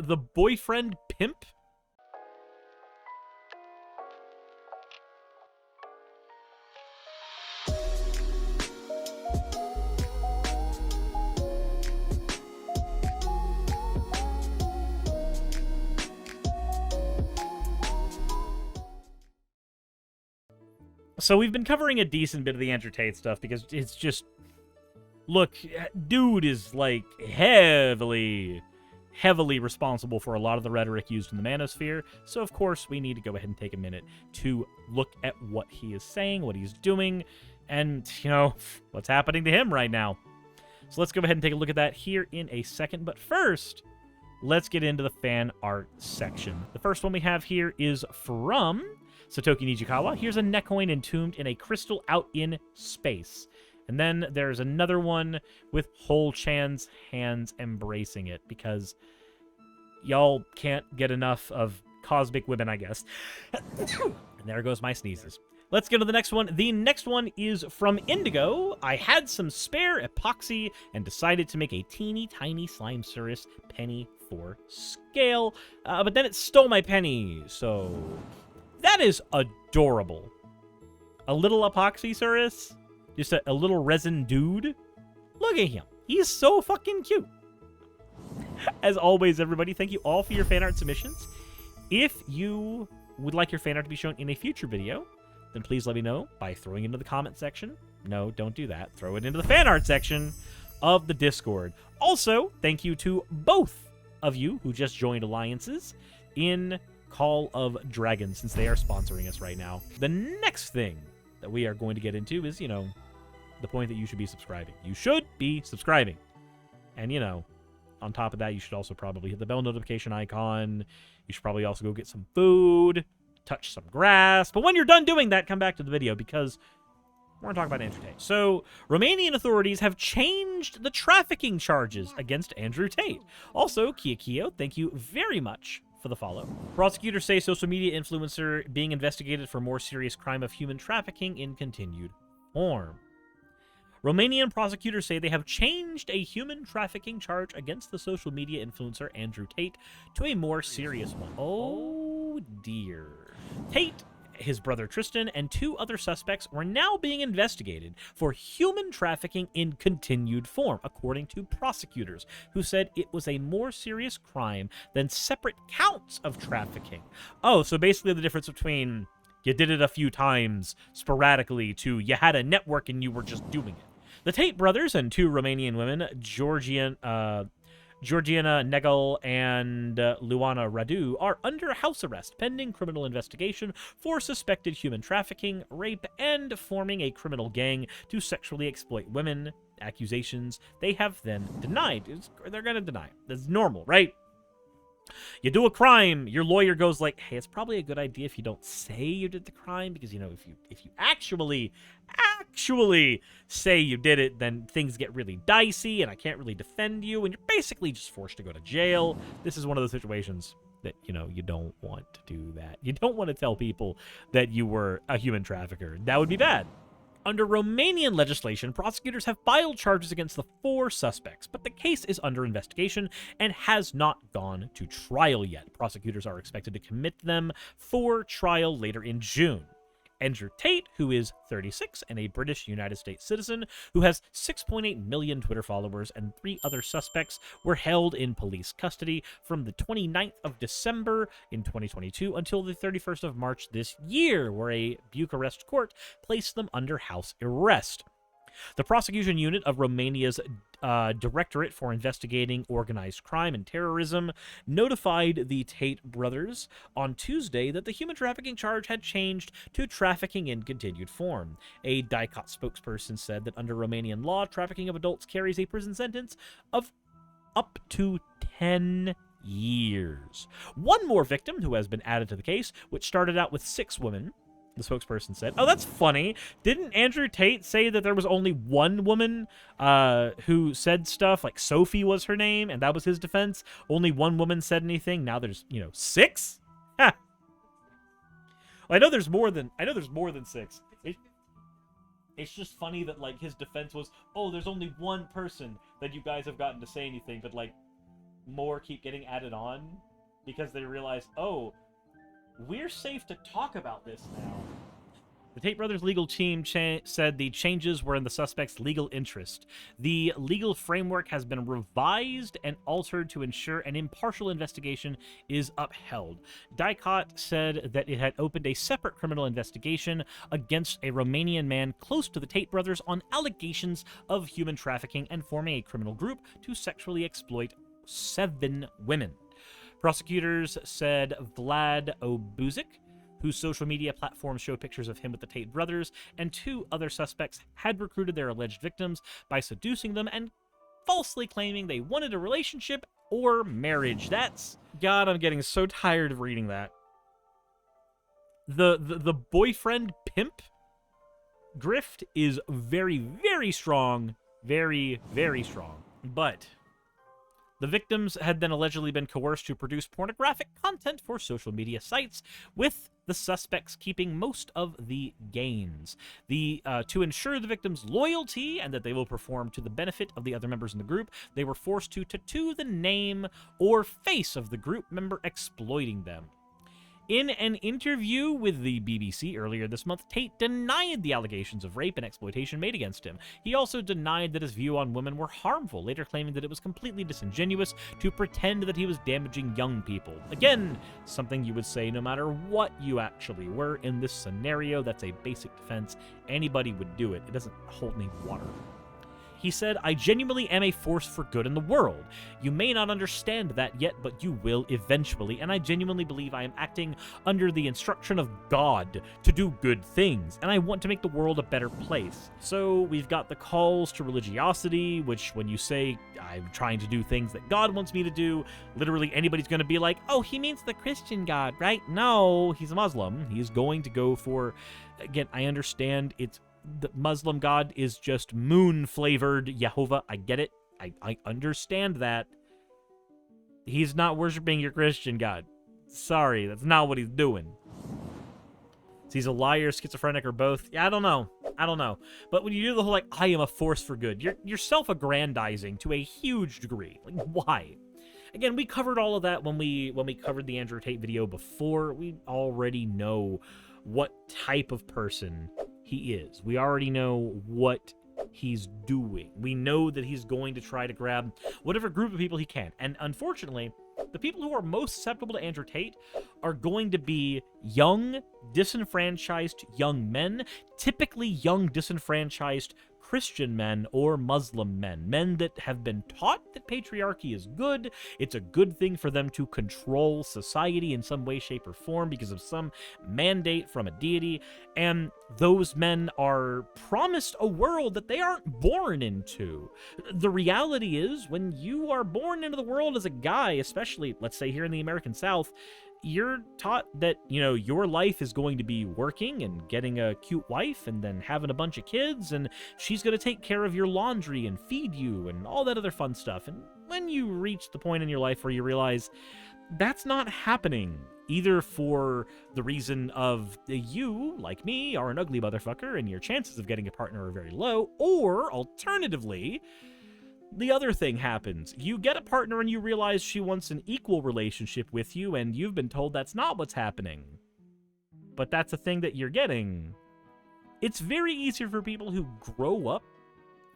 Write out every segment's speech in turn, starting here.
the boyfriend pimp? So we've been covering a decent bit of the Andrew Tate stuff because it's just... Look, dude is, like, heavily responsible for a lot of the rhetoric used in the manosphere, so of course we need to go ahead and take a minute to look at what he is saying, what he's doing, and, you know, what's happening to him right now. So let's go ahead and take a look at that here in a second, but first, let's get into the fan art section. The first one we have here is from Satoki Nijikawa. Here's a Neckoin entombed in a crystal out in space. And then there's another one with Hol-chan's hands embracing it, because y'all can't get enough of cosmic women, I guess. And there goes my sneezes. Let's get to the next one. The next one is from Indigo. I had some spare epoxy and decided to make a teeny tiny slime Suris penny for scale, but then it stole my penny, so that is adorable. A little epoxy Suris? Just a little resin dude. Look at him. He's so fucking cute. As always, everybody, thank you all for your fan art submissions. If you would like your fan art to be shown in a future video, then please let me know by throwing it into the comment section. No, don't do that. Throw it into the fan art section of the Discord. Also, thank you to both of you who just joined alliances in Call of Dragons, since they are sponsoring us right now. The next thing that we are going to get into is, you know, the point that you should be subscribing. You should be subscribing. And, you know, on top of that, you should also probably hit the bell notification icon. You should probably also go get some food, touch some grass. But when you're done doing that, come back to the video, because we're going to talk about Andrew Tate. So, Romanian authorities have changed the trafficking charges against Andrew Tate. Also, Kia, thank you very much for the follow. Prosecutors say social media influencer being investigated for more serious crime of human trafficking in continued form. Romanian prosecutors say they have changed a human trafficking charge against the social media influencer Andrew Tate to a more serious one. Oh dear. Tate, his brother Tristan, and 2 other suspects were now being investigated for human trafficking in continued form, according to prosecutors, who said it was a more serious crime than separate counts of trafficking. Oh, so basically the difference between you did it a few times sporadically to you had a network and you were just doing it. The Tate brothers and 2 Romanian women, Georgiana Negal and Luana Radu, are under house arrest pending criminal investigation for suspected human trafficking, rape, and forming a criminal gang to sexually exploit women. Accusations they have then denied. They're going to deny it. That's normal, right? You do a crime, your lawyer goes like, hey, it's probably a good idea if you don't say you did the crime, because, you know, if you actually say you did it, then things get really dicey, and I can't really defend you, and you're basically just forced to go to jail. This is one of those situations that, you know, you don't want to do that. You don't want to tell people that you were a human trafficker. That would be bad. Under Romanian legislation, prosecutors have filed charges against the 4 suspects, but the case is under investigation and has not gone to trial yet. Prosecutors are expected to commit them for trial later in June. Andrew Tate, who is 36 and a British United States citizen who has 6.8 million Twitter followers, and 3 other suspects were held in police custody from the 29th of December in 2022 until the 31st of March this year, where a Bucharest court placed them under house arrest. The prosecution unit of Romania's Directorate for Investigating Organized Crime and Terrorism notified the Tate brothers on Tuesday that the human trafficking charge had changed to trafficking in continued form. A DICOT spokesperson said that under Romanian law, trafficking of adults carries a prison sentence of up to 10 years. One more victim who has been added to the case, which started out with 6 women, the spokesperson said. Oh, that's funny. Didn't Andrew Tate say that there was only 1 woman who said stuff, like Sophie was her name, and that was his defense? Only 1 woman said anything. Now there's, 6? Ha! Well, I know there's more than 6. It's just funny that, like, his defense was, oh, there's only 1 person that you guys have gotten to say anything, but, like, more keep getting added on because they realize, oh, we're safe to talk about this now. The Tate brothers' legal team said the changes were in the suspect's legal interest. The legal framework has been revised and altered to ensure an impartial investigation is upheld. Dicot said that it had opened a separate criminal investigation against a Romanian man close to the Tate brothers on allegations of human trafficking and forming a criminal group to sexually exploit 7 women. Prosecutors said Vlad Obuzic, whose social media platforms show pictures of him with the Tate brothers, and 2 other suspects had recruited their alleged victims by seducing them and falsely claiming they wanted a relationship or marriage. God, I'm getting so tired of reading that. The boyfriend pimp grift is very, very strong. Very, very strong. But the victims had then allegedly been coerced to produce pornographic content for social media sites, with the suspects keeping most of the gains. To ensure the victims' loyalty and that they will perform to the benefit of the other members in the group, they were forced to tattoo the name or face of the group member exploiting them. In an interview with the BBC earlier this month, Tate denied the allegations of rape and exploitation made against him. He also denied that his view on women were harmful, later claiming that it was completely disingenuous to pretend that he was damaging young people. Again, something you would say no matter what you actually were in this scenario. That's a basic defense. Anybody would do it. It doesn't hold any water. He said, "I genuinely am a force for good in the world. You may not understand that yet, but you will eventually, and I genuinely believe I am acting under the instruction of God to do good things, and I want to make the world a better place." So we've got the calls to religiosity, which when you say, I'm trying to do things that God wants me to do, literally anybody's going to be like, oh, he means the Christian God, right? No, he's a Muslim. He's going to go for, again, I understand the Muslim God is just moon-flavored Jehovah. I get it. I understand that. He's not worshiping your Christian God. Sorry, that's not what he's doing. So he's a liar, schizophrenic, or both. Yeah, I don't know. But when you do the whole, like, I am a force for good, you're self-aggrandizing to a huge degree. Like, why? Again, we covered all of that when we covered the Andrew Tate video before. We already know what type of person he is. We already know what he's doing. We know that he's going to try to grab whatever group of people he can. And unfortunately, the people who are most susceptible to Andrew Tate are going to be young, disenfranchised young men, typically young, disenfranchised Christian men or Muslim men that have been taught that patriarchy is good. It's a good thing for them to control society in some way, shape, or form because of some mandate from a deity, and those men are promised a world that they aren't born into. The reality is, when you are born into the world as a guy, especially, let's say here in the American South, you're taught that, your life is going to be working and getting a cute wife and then having a bunch of kids, and she's going to take care of your laundry and feed you and all that other fun stuff. And when you reach the point in your life where you realize that's not happening, either for the reason of you, like me, are an ugly motherfucker and your chances of getting a partner are very low, or alternatively, the other thing happens. You get a partner and you realize she wants an equal relationship with you, and you've been told that's not what's happening. But that's a thing that you're getting. It's very easy for people who grow up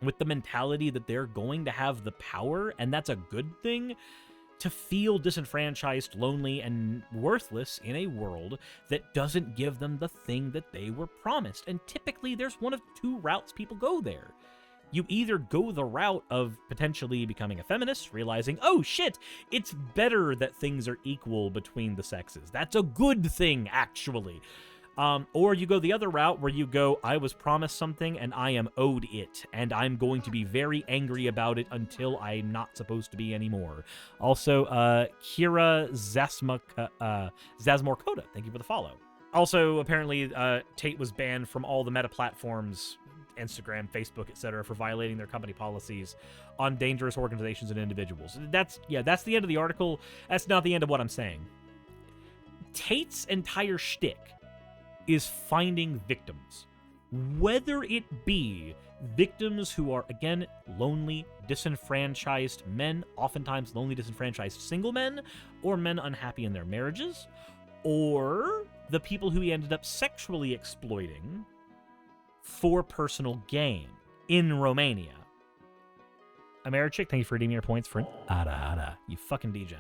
with the mentality that they're going to have the power, and that's a good thing, to feel disenfranchised, lonely, and worthless in a world that doesn't give them the thing that they were promised. And typically, there's one of 2 routes people go there. You either go the route of potentially becoming a feminist, realizing, oh shit, it's better that things are equal between the sexes. That's a good thing, actually. Or you go the other route where you go, I was promised something and I am owed it, and I'm going to be very angry about it until I'm not supposed to be anymore. Also, Kira Zasmorkota, thank you for the follow. Also, apparently, Tate was banned from all the meta platforms, Instagram, Facebook, etc., for violating their company policies on dangerous organizations and individuals. That's the end of the article. That's not the end of what I'm saying. Tate's entire shtick is finding victims. Whether it be Victims who are, again, lonely, disenfranchised men, oftentimes lonely, disenfranchised single men, or men unhappy in their marriages, or the people who he ended up sexually exploiting for personal gain in Romania. Americhick, thank you for redeeming your points for an ada, you fucking degen.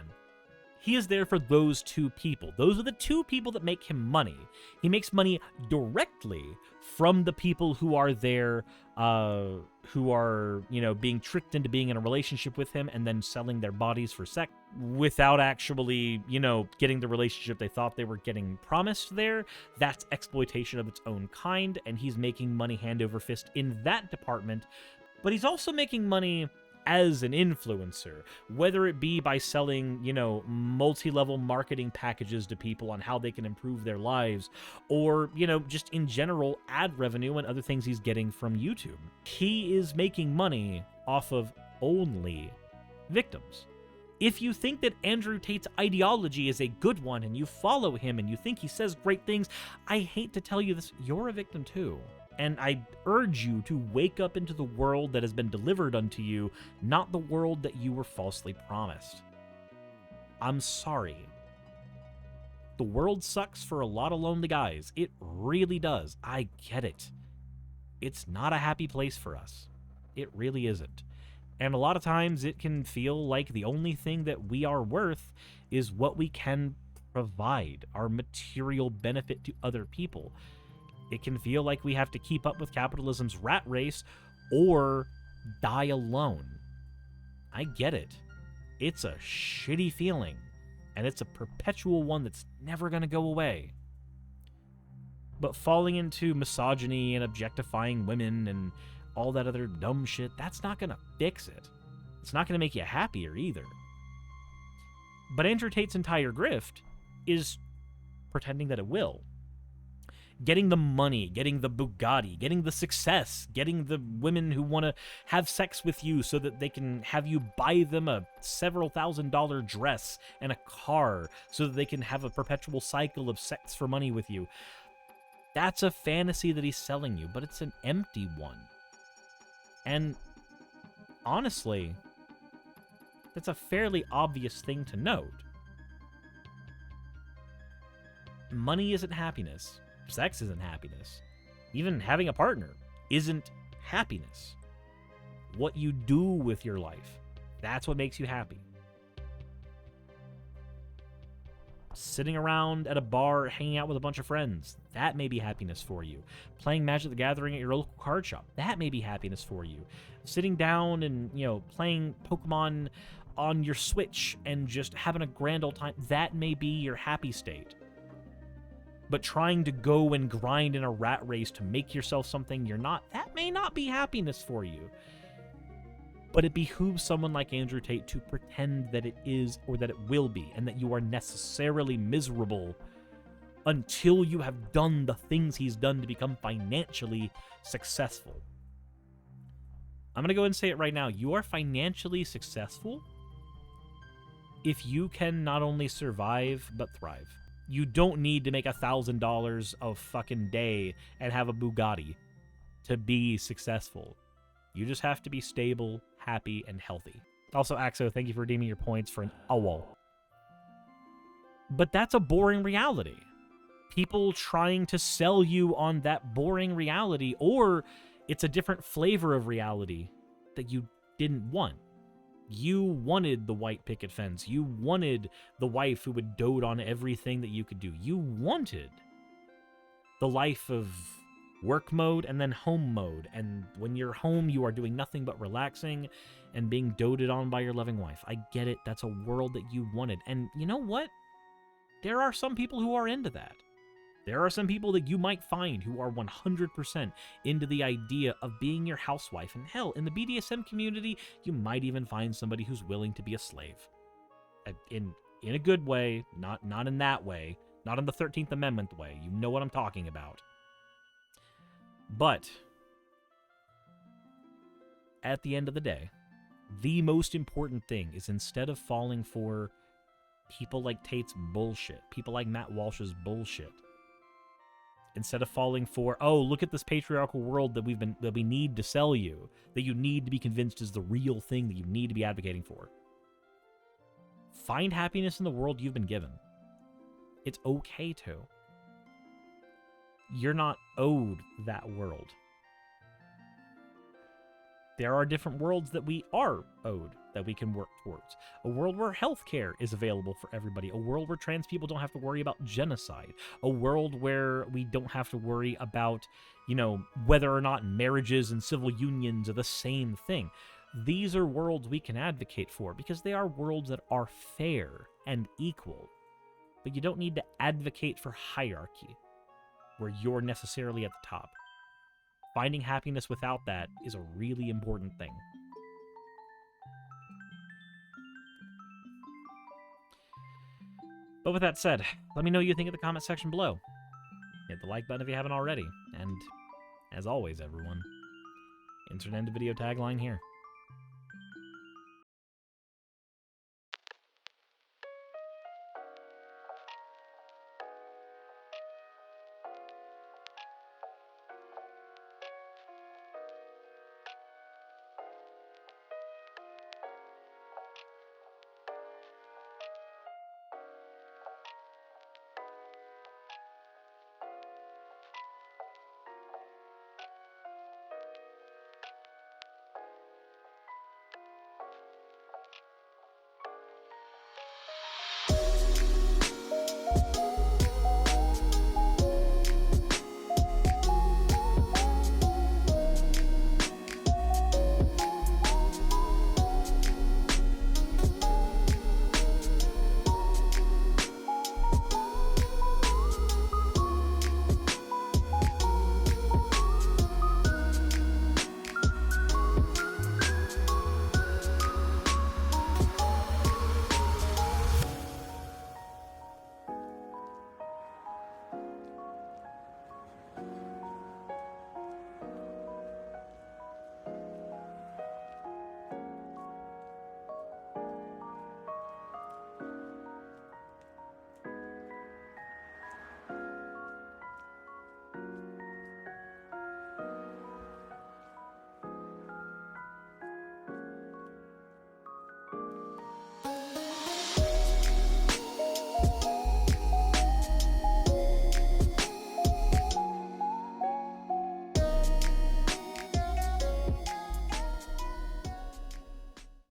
He is there for those two people. Those are the two people that make him money. He makes money directly from the people who are there, who are, being tricked into being in a relationship with him and then selling their bodies for sex without actually, getting the relationship they thought they were getting promised there. That's exploitation of its own kind, and he's making money hand over fist in that department. But he's also making money as an influencer, whether it be by selling, multi-level marketing packages to people on how they can improve their lives, or, just in general ad revenue and other things he's getting from YouTube. He is making money off of only victims. If you think that Andrew Tate's ideology is a good one and you follow him and you think he says great things, I hate to tell you this, you're a victim too. And I urge you to wake up into the world that has been delivered unto you, not the world that you were falsely promised. I'm sorry. The world sucks for a lot of lonely guys. It really does. I get it. It's not a happy place for us. It really isn't. And a lot of times it can feel like the only thing that we are worth is what we can provide, our material benefit to other people. It can feel like we have to keep up with capitalism's rat race or die alone. I get it. It's a shitty feeling, and it's a perpetual one that's never going to go away. But falling into misogyny and objectifying women and all that other dumb shit, that's not going to fix it. It's not going to make you happier either. But Andrew Tate's entire grift is pretending that it will. Getting the money, getting the Bugatti, getting the success, getting the women who want to have sex with you so that they can have you buy them a several $1,000 dress and a car so that they can have a perpetual cycle of sex for money with you. That's a fantasy that he's selling you, but it's an empty one. And honestly, that's a fairly obvious thing to note. Money isn't happiness. Sex isn't happiness. Even having a partner isn't happiness. What you do with your life, that's what makes you happy. Sitting around at a bar, hanging out with a bunch of friends, that may be happiness for you. Playing Magic the Gathering at your local card shop, that may be happiness for you. Sitting down and, playing Pokemon on your Switch and just having a grand old time, that may be your happy state. But trying to go and grind in a rat race to make yourself something you're not, that may not be happiness for you. But it behooves someone like Andrew Tate to pretend that it is or that it will be, and that you are necessarily miserable until you have done the things he's done to become financially successful. I'm going to go and say it right now. You are financially successful if you can not only survive, but thrive. You don't need to make $1,000 a fucking day and have a Bugatti to be successful. You just have to be stable, happy, and healthy. Also, Axo, thank you for redeeming your points for an owl. But that's a boring reality. People trying to sell you on that boring reality, or it's a different flavor of reality that you didn't want. You wanted the white picket fence. You wanted the wife who would dote on everything that you could do. You wanted the life of work mode and then home mode. And when you're home, you are doing nothing but relaxing and being doted on by your loving wife. I get it. That's a world that you wanted. And you know what? There are some people who are into that. There are some people that you might find who are 100% into the idea of being your housewife. And hell, in the BDSM community, you might even find somebody who's willing to be a slave. In a good way, not in that way, not in the 13th Amendment way. You know what I'm talking about. But at the end of the day, the most important thing is, instead of falling for people like Tate's bullshit, people like Matt Walsh's bullshit, Instead of falling for, oh, look at this patriarchal world that we need to sell you, that you need to be convinced is the real thing that you need to be advocating for. Find happiness in the world you've been given. It's okay to. You're not owed that world. There are different worlds that we are owed, that we can work towards. A world where healthcare is available for everybody. A world where trans people don't have to worry about genocide. A world where we don't have to worry about, whether or not marriages and civil unions are the same thing. These are worlds we can advocate for because they are worlds that are fair and equal. But you don't need to advocate for hierarchy, where you're necessarily at the top. Finding happiness without that is a really important thing. But with that said, let me know what you think in the comment section below. Hit the like button if you haven't already. And, as always, everyone, insert end video tagline here.